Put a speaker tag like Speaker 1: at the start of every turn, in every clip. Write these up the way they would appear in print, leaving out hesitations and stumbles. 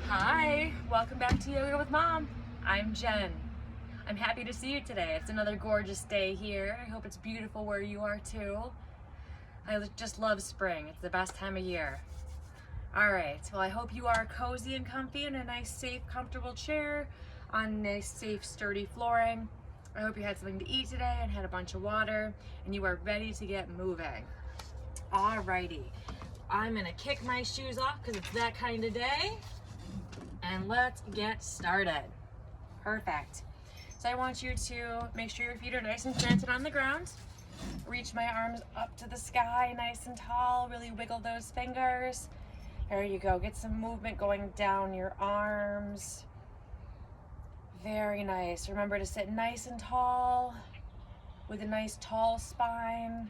Speaker 1: Hi, welcome back to Yoga with Mom. I'm Jen. I'm happy to see you today. It's another gorgeous day here. I hope it's beautiful where you are too. I just love spring. It's the best time of year. All right, well, I hope you are cozy and comfy in a nice, safe, comfortable chair on nice, safe, sturdy flooring. I hope you had something to eat today and had a bunch of water and you are ready to get moving. All righty, I'm gonna kick my shoes off because it's that kind of day. And let's get started. Perfect. So I want you to make sure your feet are nice and planted on the ground. Reach my arms up to the sky, nice and tall. Really wiggle those fingers. There you go. Get some movement going down your arms. Very nice. Remember to sit nice and tall with a nice tall spine.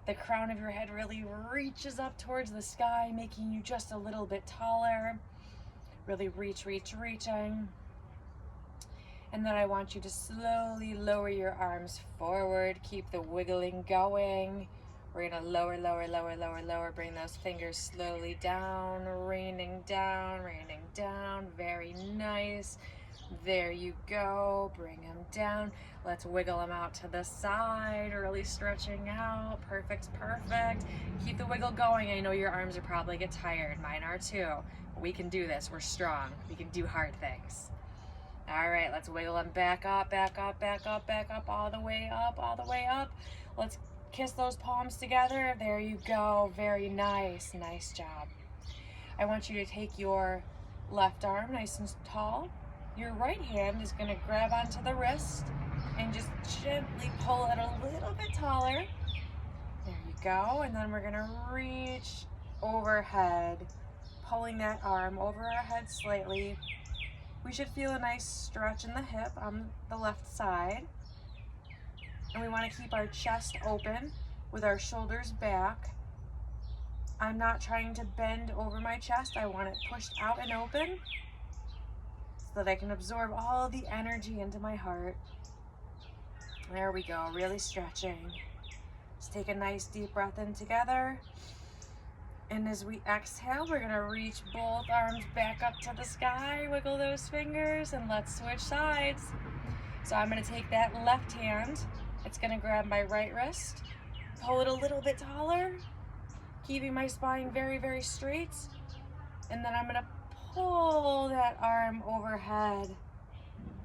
Speaker 1: The crown of your head really reaches up towards the sky, making you just a little bit taller. Really reaching. And then I want you to slowly lower your arms forward. Keep the wiggling going. We're gonna lower. Bring those fingers slowly down, raining down. Very nice. There you go. Bring them down. Let's wiggle them out to the side, really stretching out. Perfect. Keep the wiggle going. I know your arms are probably get tired. Mine are too. We can do this. We're strong. We can do hard things. All right, let's wiggle them back up, all the way up. Let's kiss those palms together. There you go. Very nice. Nice job. I want you to take your left arm nice and tall. Your right hand is going to grab onto the wrist and just gently pull it a little bit taller. There you go. And then we're going to reach overhead, pulling that arm over our head slightly. We should feel a nice stretch in the hip on the left side. And we want to keep our chest open with our shoulders back. I'm not trying to bend over my chest. I want it pushed out and open so that I can absorb all the energy into my heart. There we go, really stretching. Let's take a nice deep breath in together. And as we exhale, we're gonna reach both arms back up to the sky, wiggle those fingers, and let's switch sides. So I'm gonna take that left hand, it's gonna grab my right wrist, pull it a little bit taller, keeping my spine very straight. And then I'm gonna pull that arm overhead.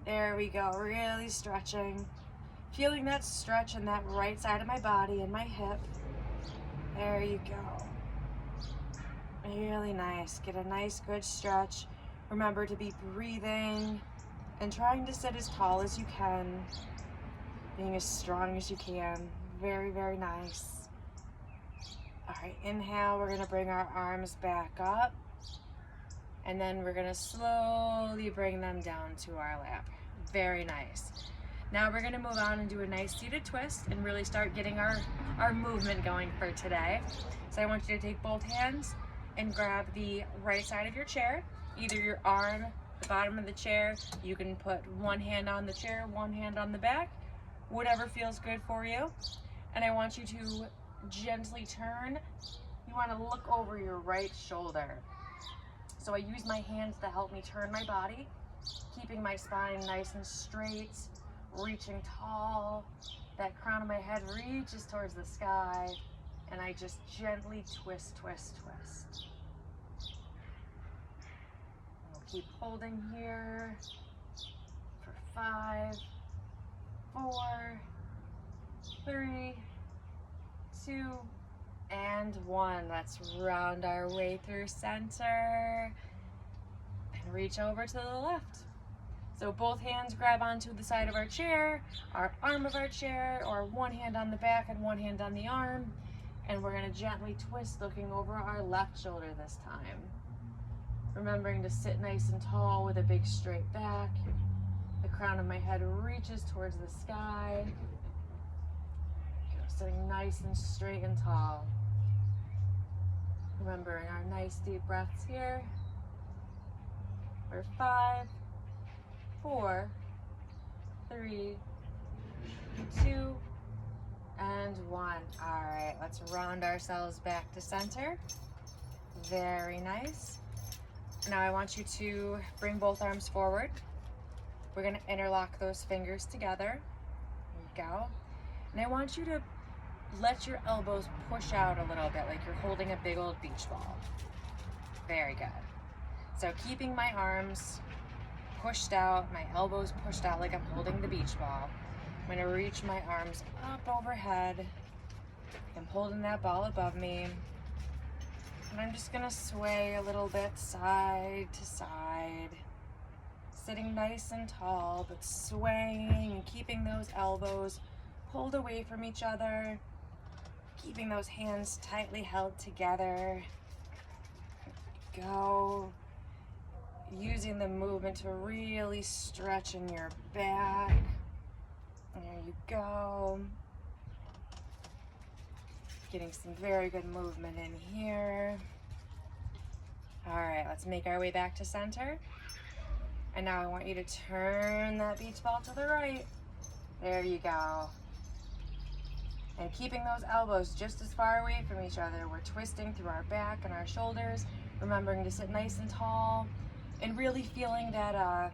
Speaker 1: There we go, really stretching. Feeling that stretch in that right side of my body and my hip. There you go. Really nice. Get a nice good stretch. Remember to be breathing and trying to sit as tall as you can, being as strong as you can. Very nice. All right, inhale. We're going to bring our arms back up, and then we're going to slowly bring them down to our lap. Very nice. Now we're going to move on and do a nice seated twist and really start getting our movement going for today. So I want you to take both hands and grab the right side of your chair, either your arm, the bottom of the chair. You can put one hand on the chair, one hand on the back, whatever feels good for you. And I want you to gently turn. You want to look over your right shoulder. So I use my hands to help me turn my body, keeping my spine nice and straight, reaching tall. That crown of my head reaches towards the sky, and I just gently twist. We'll keep holding here for 5, 4, 3, 2, and 1. Let's round our way through center and reach over to the left. So both hands grab onto the side of our chair, our arm of our chair, or one hand on the back and one hand on the arm. And we're going to gently twist, looking over our left shoulder this time. Remembering to sit nice and tall with a big straight back. The crown of my head reaches towards the sky. Sitting nice and straight and tall. Remembering our nice deep breaths here. For 5, 4, 3, 2, and 1. All right, let's round ourselves back to center. Very nice. Now I want you to bring both arms forward. We're gonna interlock those fingers together. There you go. And I want you to let your elbows push out a little bit like you're holding a big old beach ball. Very good. So keeping my arms pushed out, my elbows pushed out like I'm holding the beach ball. I'm gonna reach my arms up overhead. I'm holding that ball above me. And I'm just gonna sway a little bit side to side. Sitting nice and tall, but swaying and keeping those elbows pulled away from each other. Keeping those hands tightly held together. Go. Using the movement to really stretch in your back. There you go. Getting some very good movement in here. All right, let's make our way back to center. And now I want you to turn that beach ball to the right. There you go. And keeping those elbows just as far away from each other. We're twisting through our back and our shoulders, remembering to sit nice and tall, and really feeling that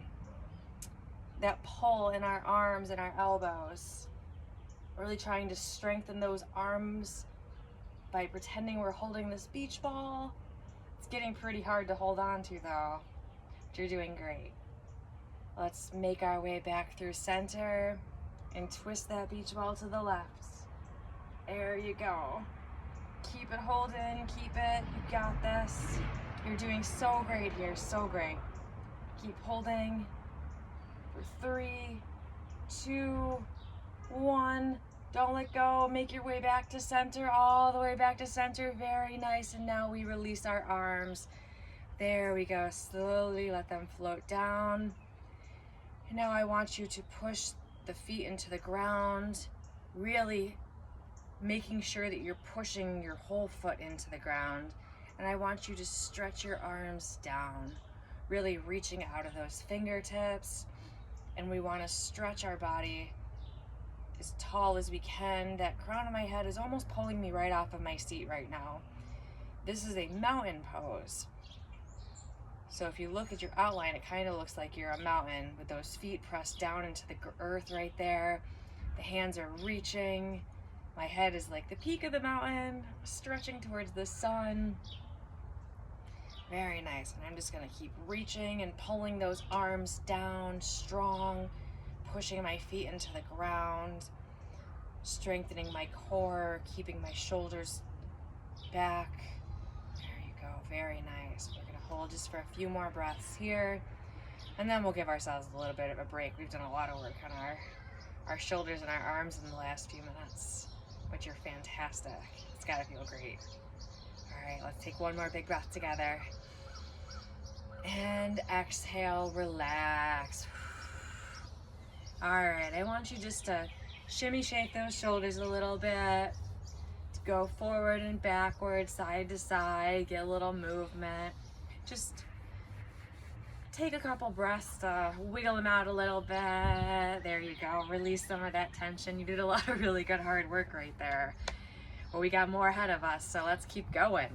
Speaker 1: that pull in our arms and our elbows. Really trying to strengthen those arms by pretending we're holding this beach ball. It's getting pretty hard to hold on to though, but you're doing great. Let's make our way back through center and twist that beach ball to the left. There you go. Keep it holding, keep it, you got this. You're doing so great here, so great. Keep holding for 3, 2, 1. Don't let go, make your way back to center, all the way back to center, very nice. And now we release our arms. There we go, slowly let them float down. And now I want you to push the feet into the ground, really making sure that you're pushing your whole foot into the ground. And I want you to stretch your arms down, really reaching out of those fingertips. And we want to stretch our body as tall as we can. That crown of my head is almost pulling me right off of my seat right now. This is a mountain pose. So if you look at your outline, it kind of looks like you're a mountain with those feet pressed down into the earth right there. The hands are reaching. My head is like the peak of the mountain, stretching towards the sun. Very nice. And I'm just gonna keep reaching and pulling those arms down strong, pushing my feet into the ground, strengthening my core, keeping my shoulders back. There you go, very nice. We're gonna hold just for a few more breaths here, and then we'll give ourselves a little bit of a break. We've done a lot of work on our shoulders and our arms in the last few minutes, but you're fantastic. It's gotta feel great. All right, let's take one more big breath together. And exhale, relax. All right, I want you just to shimmy shake those shoulders a little bit, to go forward and backward, side to side, get a little movement. Just take a couple breaths to wiggle them out a little bit. There you go, release some of that tension. You did a lot of really good hard work right there. Well, we got more ahead of us, so let's keep going.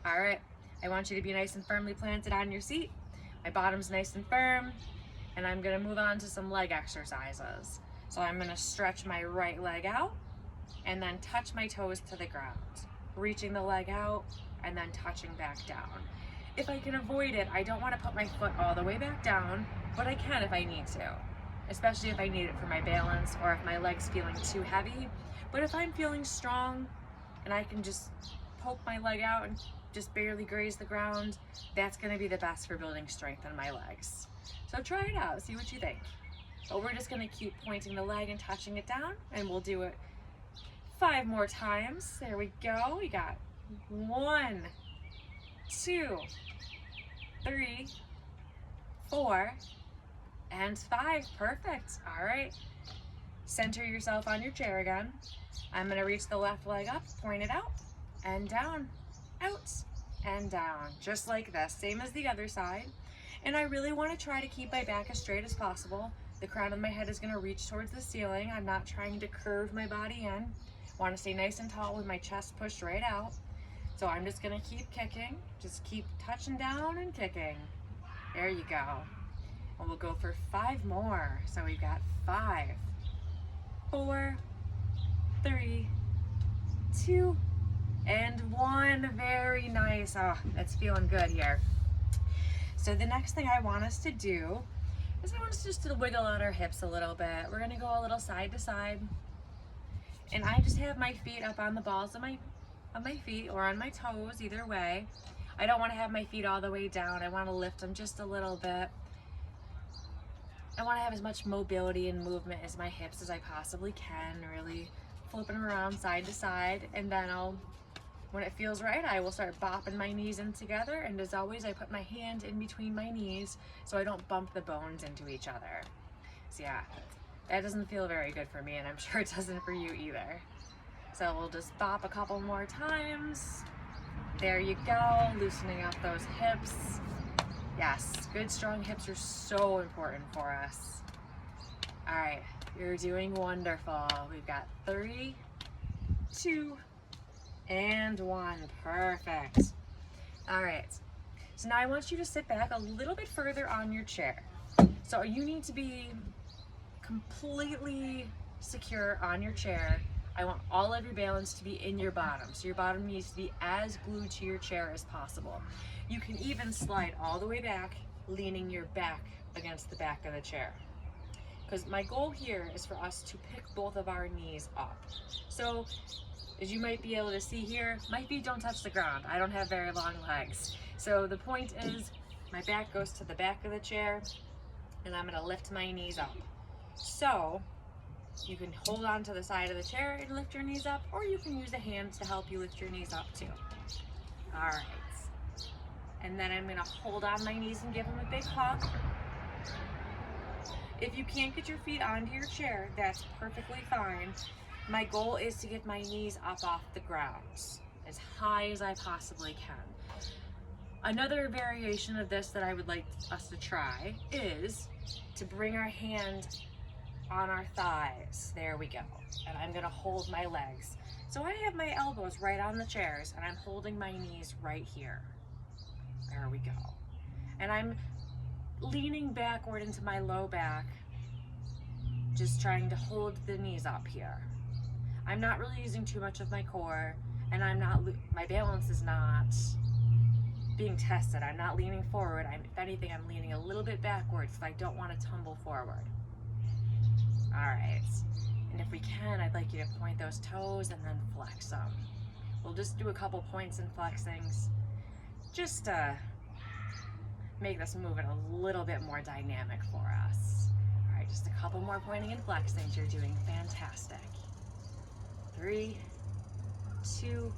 Speaker 1: All right, I want you to be nice and firmly planted on your seat. My bottom's nice and firm, and I'm gonna move on to some leg exercises. So I'm gonna stretch my right leg out and then touch my toes to the ground, reaching the leg out and then touching back down. If I can avoid it, I don't wanna put my foot all the way back down, but I can if I need to, especially if I need it for my balance or if my leg's feeling too heavy. But if I'm feeling strong and I can just poke my leg out and just barely graze the ground, that's gonna be the best for building strength in my legs. So try it out, see what you think. But we're just gonna keep pointing the leg and touching it down, and we'll do it 5 more times. There we go. We got 1, 2, 3, 4, and 5. Perfect. All right. Center yourself on your chair again. I'm gonna reach the left leg up, point it out, and down, out, and down. Just like this, same as the other side. And I really wanna try to keep my back as straight as possible. The crown of my head is gonna reach towards the ceiling. I'm not trying to curve my body in. Wanna stay nice and tall with my chest pushed right out. So I'm just gonna keep kicking, just keep touching down and kicking. There you go. And we'll go for 5 more. So we've got 5, 4, 3, 2, and 1. Very nice. Oh, that's feeling good here. So the next thing I want us to do is I want us just to wiggle out our hips a little bit. We're gonna go a little side to side. And I just have my feet up on the balls of my feet or on my toes, either way. I don't want to have my feet all the way down. I want to lift them just a little bit. I want to have as much mobility and movement as my hips as I possibly can, really flipping around side to side. And then when it feels right, I will start bopping my knees in together. And as always, I put my hand in between my knees so I don't bump the bones into each other. So yeah, that doesn't feel very good for me, and I'm sure it doesn't for you either. So we'll just bop a couple more times. There you go, loosening up those hips. Yes, good strong hips are so important for us. All right, you're doing wonderful. We've got 3, 2, and 1. Perfect. All right, so now I want you to sit back a little bit further on your chair. So you need to be completely secure on your chair. I want all of your balance to be in your bottom. So your bottom needs to be as glued to your chair as possible. You can even slide all the way back, leaning your back against the back of the chair. Because my goal here is for us to pick both of our knees up. So as you might be able to see here, my feet don't touch the ground. I don't have very long legs. So the point is my back goes to the back of the chair and I'm gonna lift my knees up. So you can hold on to the side of the chair and lift your knees up, or you can use a hand to help you lift your knees up too. All right. And then I'm gonna hold on my knees and give them a big hug. If you can't get your feet onto your chair, that's perfectly fine. My goal is to get my knees up off the ground as high as I possibly can. Another variation of this that I would like us to try is to bring our hand on our thighs. There we go. And I'm gonna hold my legs. So I have my elbows right on the chairs and I'm holding my knees right here. There we go. And I'm leaning backward into my low back, just trying to hold the knees up here. I'm not really using too much of my core, and my balance is not being tested. I'm not leaning forward. If anything, I'm leaning a little bit backwards so I don't want to tumble forward. All right, and if we can, I'd like you to point those toes and then flex them. We'll just do a couple points and flexings, just to make this movement a little bit more dynamic for us. All right, just a couple more pointing and flexings. You're doing fantastic. 3, 2,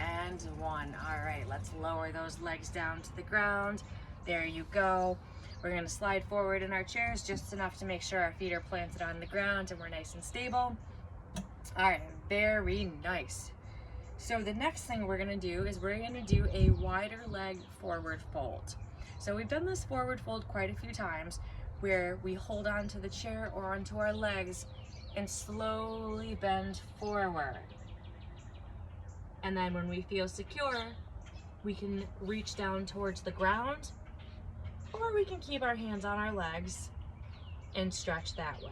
Speaker 1: and 1. All right, let's lower those legs down to the ground. There you go. We're gonna slide forward in our chairs just enough to make sure our feet are planted on the ground and we're nice and stable. All right, very nice. So the next thing we're gonna do is we're gonna do a wider leg forward fold. So we've done this forward fold quite a few times where we hold on to the chair or onto our legs and slowly bend forward. And then when we feel secure, we can reach down towards the ground, or we can keep our hands on our legs and stretch that way.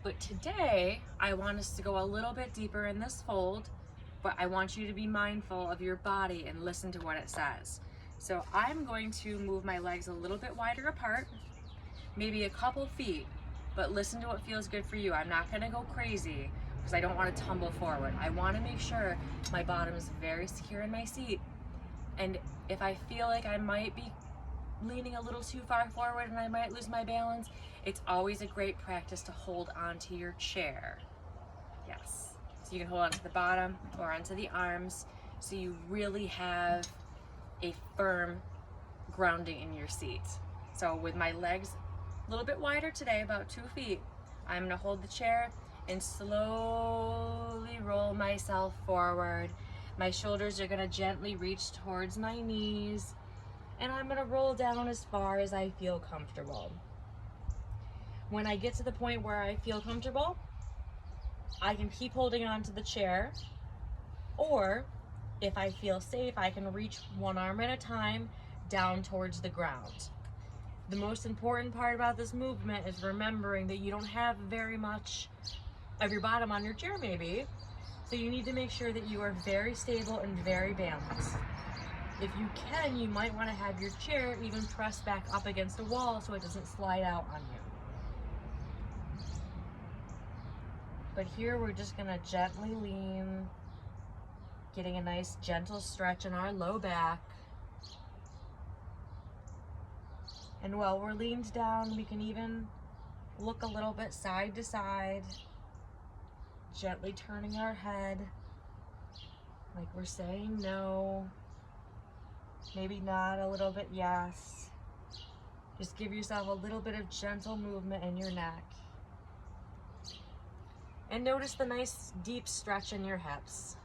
Speaker 1: But today, I want us to go a little bit deeper in this fold, but I want you to be mindful of your body and listen to what it says. So I'm going to move my legs a little bit wider apart, maybe a couple feet, but listen to what feels good for you. I'm not gonna go crazy because I don't want to tumble forward. I want to make sure my bottom is very secure in my seat. And if I feel like I might be leaning a little too far forward and I might lose my balance, it's always a great practice to hold onto your chair. Yes. So you can hold onto the bottom or onto the arms so you really have a firm grounding in your seat. So with my legs a little bit wider today, about 2 feet, I'm gonna hold the chair and slowly roll myself forward. My shoulders are gonna gently reach towards my knees, and I'm gonna roll down as far as I feel comfortable. When I get to the point where I feel comfortable, I can keep holding on to the chair, Or if I feel safe, I can reach one arm at a time down towards the ground. The most important part about this movement is remembering that you don't have very much of your bottom on your chair maybe. So you need to make sure that you are very stable and very balanced. If you can, you might want to have your chair even pressed back up against a wall so it doesn't slide out on you. But here we're just going to gently lean, getting a nice gentle stretch in our low back. And while we're leaned down, we can even look a little bit side to side, gently turning our head, like we're saying no, maybe not, a little bit yes. Just give yourself a little bit of gentle movement in your neck. And notice the nice deep stretch in your hips.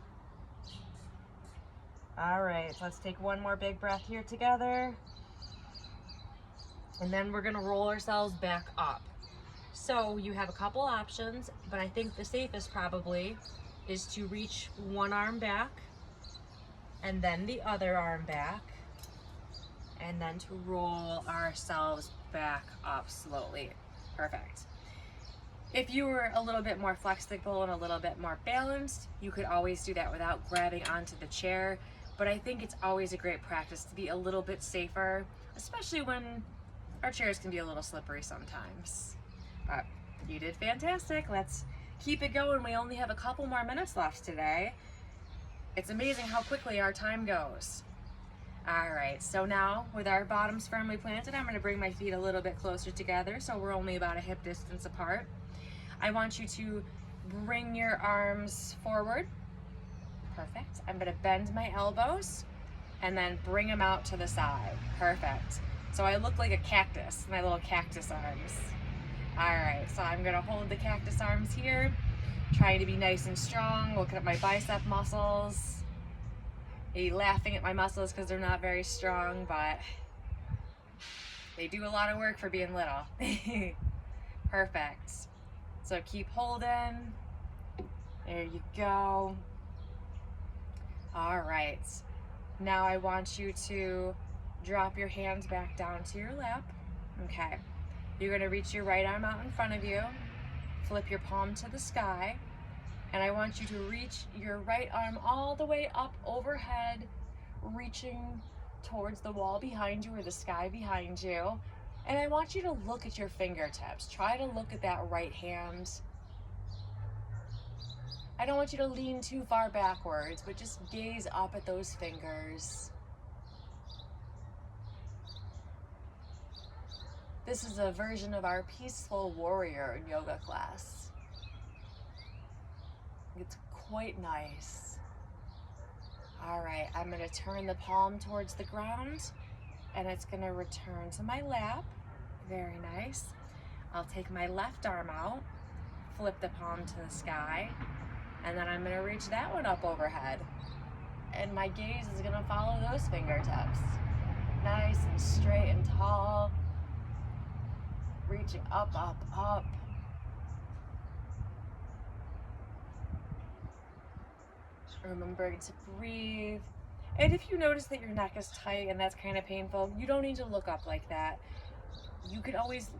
Speaker 1: All right, let's take one more big breath here together. And then we're gonna roll ourselves back up. So you have a couple options, but I think the safest probably is to reach one arm back and then the other arm back, and then to roll ourselves back up slowly. Perfect. If you were a little bit more flexible and a little bit more balanced, you could always do that without grabbing onto the chair. But I think it's always a great practice to be a little bit safer, especially when our chairs can be a little slippery sometimes. But you did fantastic. Let's keep it going. We only have a couple more minutes left today. It's amazing how quickly our time goes. All right, so now with our bottoms firmly planted, I'm gonna bring my feet a little bit closer together so we're only about a hip distance apart. I want you to bring your arms forward. Perfect. I'm gonna bend my elbows and then bring them out to the side. Perfect. So I look like a cactus, my little cactus arms. All right, so I'm gonna hold the cactus arms here, trying to be nice and strong, looking at my bicep muscles. Maybe laughing at my muscles because they're not very strong, but they do a lot of work for being little. Perfect. So keep holding. There you go. All right. Now I want you to drop your hands back down to your lap. Okay. You're going to reach your right arm out in front of you. Flip your palm to the sky. And I want you to reach your right arm all the way up overhead, reaching towards the wall behind you or the sky behind you. And I want you to look at your fingertips. Try to look at that right hand. I don't want you to lean too far backwards, but just gaze up at those fingers. This is a version of our peaceful warrior in yoga class. It's quite nice. All right, I'm gonna turn the palm towards the ground and it's gonna return to my lap. Very nice. I'll take my left arm out, flip the palm to the sky, and then I'm gonna reach that one up overhead. And my gaze is gonna follow those fingertips. Nice and straight and tall. Reaching up, up, up. Remembering to breathe. And if you notice that your neck is tight and that's kind of painful, you don't need to look up like that. You could always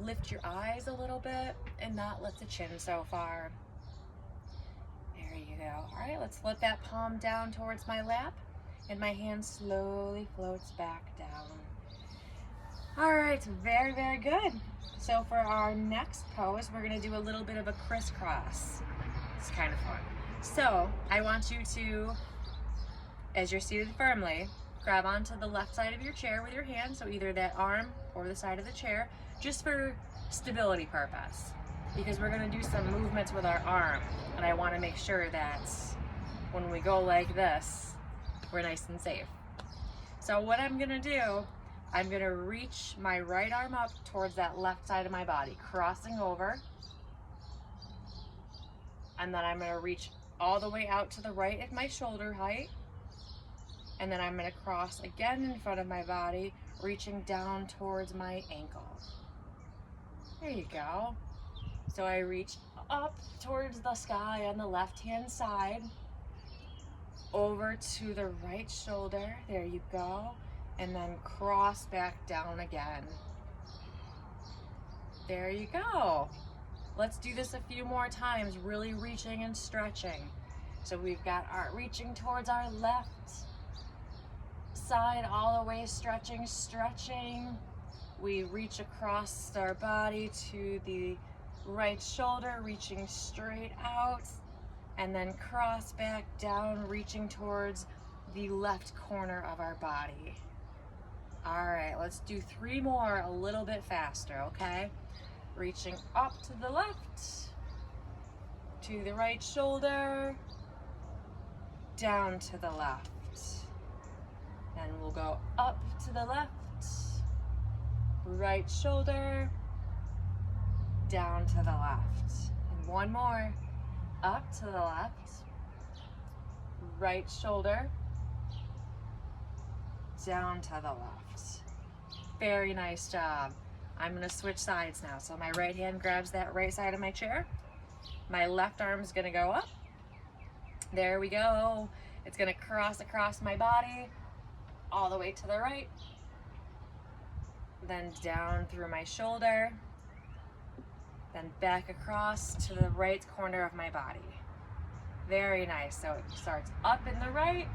Speaker 1: lift your eyes a little bit and not lift the chin so far. There you go. All right, let's let that palm down towards my lap and my hand slowly floats back down. All right, very, very good. So for our next pose, we're gonna do a little bit of a crisscross. It's kind of fun. So I want you to, as you're seated firmly, grab onto the left side of your chair with your hand, so either that arm or the side of the chair, just for stability purpose, because we're gonna do some movements with our arm, and I wanna make sure that when we go like this, we're nice and safe. So what I'm gonna do, I'm gonna reach my right arm up towards that left side of my body, crossing over, and then I'm gonna reach all the way out to the right at my shoulder height, and then I'm gonna cross again in front of my body, reaching down towards my ankle. There you go. So I reach up towards the sky on the left-hand side, over to the right shoulder. There you go. And then cross back down again. There you go. Let's do this a few more times, really reaching and stretching. So we've got our reaching towards our left side, all the way stretching, stretching. We reach across our body to the right shoulder, reaching straight out, and then cross back down, reaching towards the left corner of our body. All right, let's do 3 more a little bit faster, okay? Reaching up to the left, to the right shoulder, down to the left. Then we'll go up to the left, right shoulder, down to the left. And 1 more, up to the left, right shoulder, down to the left. Very nice job. I'm gonna switch sides now. So my right hand grabs that right side of my chair. My left arm's gonna go up. There we go. It's gonna cross across my body, all the way to the right, then down through my shoulder, then back across to the right corner of my body. Very nice. So it starts up in the right,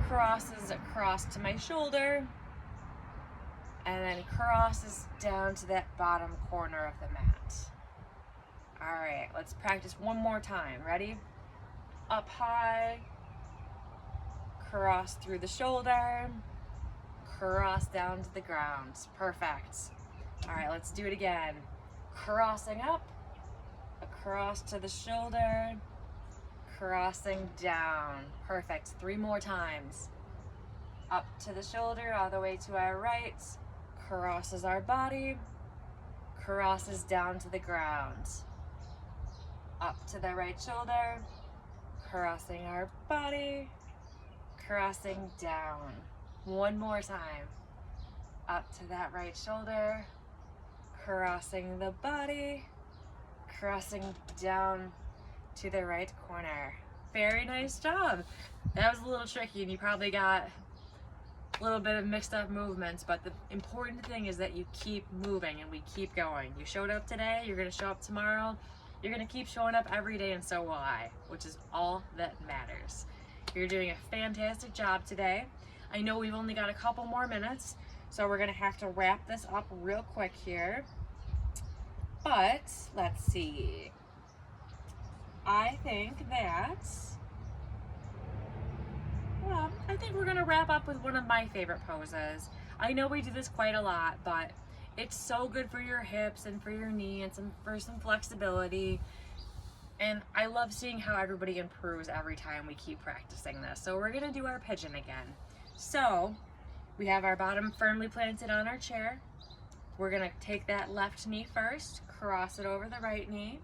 Speaker 1: crosses across to my shoulder, and then crosses down to that bottom corner of the mat. All right, let's practice 1 more time. Ready? Up high, cross through the shoulder, cross down to the ground. Perfect. All right, let's do it again. Crossing up, across to the shoulder, crossing down. Perfect. 3 more times. Up to the shoulder, all the way to our right, crosses our body, crosses down to the ground. Up to the right shoulder, crossing our body, crossing down. 1 more time. Up to that right shoulder, crossing the body, crossing down to the right corner. Very nice job. That was a little tricky and you probably got a little bit of mixed up movements, but the important thing is that you keep moving and we keep going. You showed up today, you're gonna show up tomorrow, you're gonna keep showing up every day, and so will I, which is all that matters. You're doing a fantastic job today. I know we've only got a couple more minutes, so we're gonna have to wrap this up real quick here. But let's see. I think we're gonna wrap up with one of my favorite poses. I know we do this quite a lot, but it's so good for your hips and for your knee and for some flexibility. And I love seeing how everybody improves every time we keep practicing this. So we're gonna do our pigeon again. So we have our bottom firmly planted on our chair. We're gonna take that left knee first, cross it over the right knee.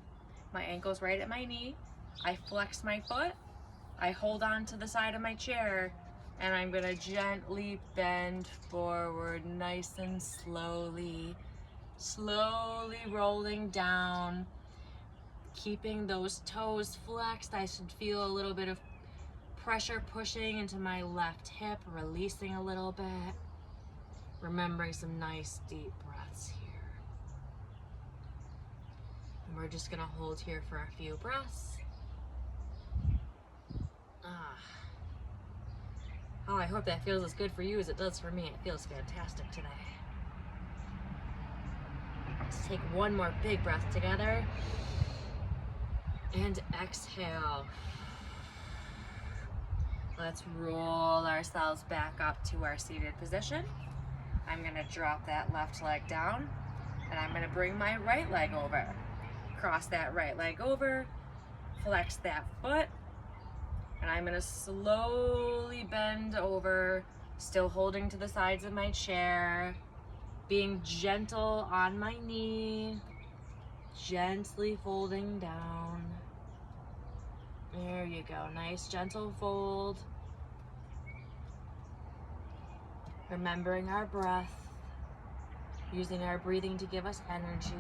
Speaker 1: My ankle's right at my knee. I flex my foot. I hold on to the side of my chair, and I'm gonna gently bend forward, nice and slowly, slowly rolling down, keeping those toes flexed. I should feel a little bit of pressure pushing into my left hip, releasing a little bit, remembering some nice deep breaths here. And we're just gonna hold here for a few breaths. Oh, I hope that feels as good for you as it does for me. It feels fantastic today. Let's take 1 more big breath together. And exhale. Let's roll ourselves back up to our seated position. I'm gonna drop that left leg down, and I'm gonna bring my right leg over. Cross that right leg over, flex that foot, and I'm gonna slowly bend over, still holding to the sides of my chair, being gentle on my knee, gently folding down. There you go, nice gentle fold. Remembering our breath, using our breathing to give us energy.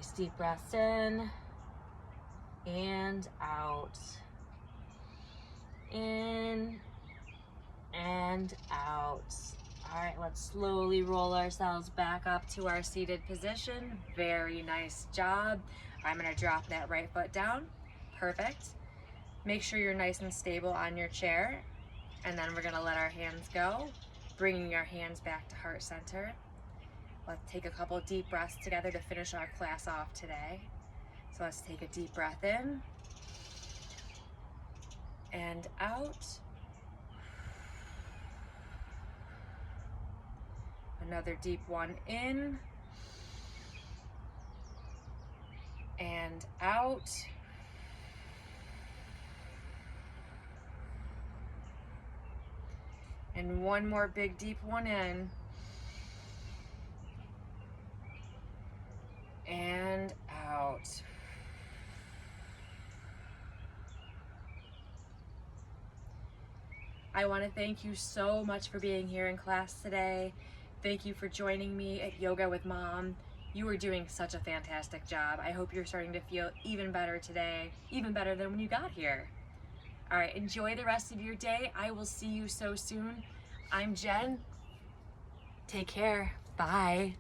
Speaker 1: Nice deep breaths in and out. In and out. All right, let's slowly roll ourselves back up to our seated position. Very nice job. I'm gonna drop that right foot down. Perfect. Make sure you're nice and stable on your chair. And then we're gonna let our hands go, bringing our hands back to heart center. Let's take a couple of deep breaths together to finish our class off today. So let's take a deep breath in and out. Another deep one in and out. And one more big deep one in and out. I want to thank you so much for being here in class today. Thank you for joining me at Yoga with Mom. You are doing such a fantastic job. I hope you're starting to feel even better today, even better than when you got here. All right, enjoy the rest of your day. I will see you so soon. I'm Jen. Take care. Bye.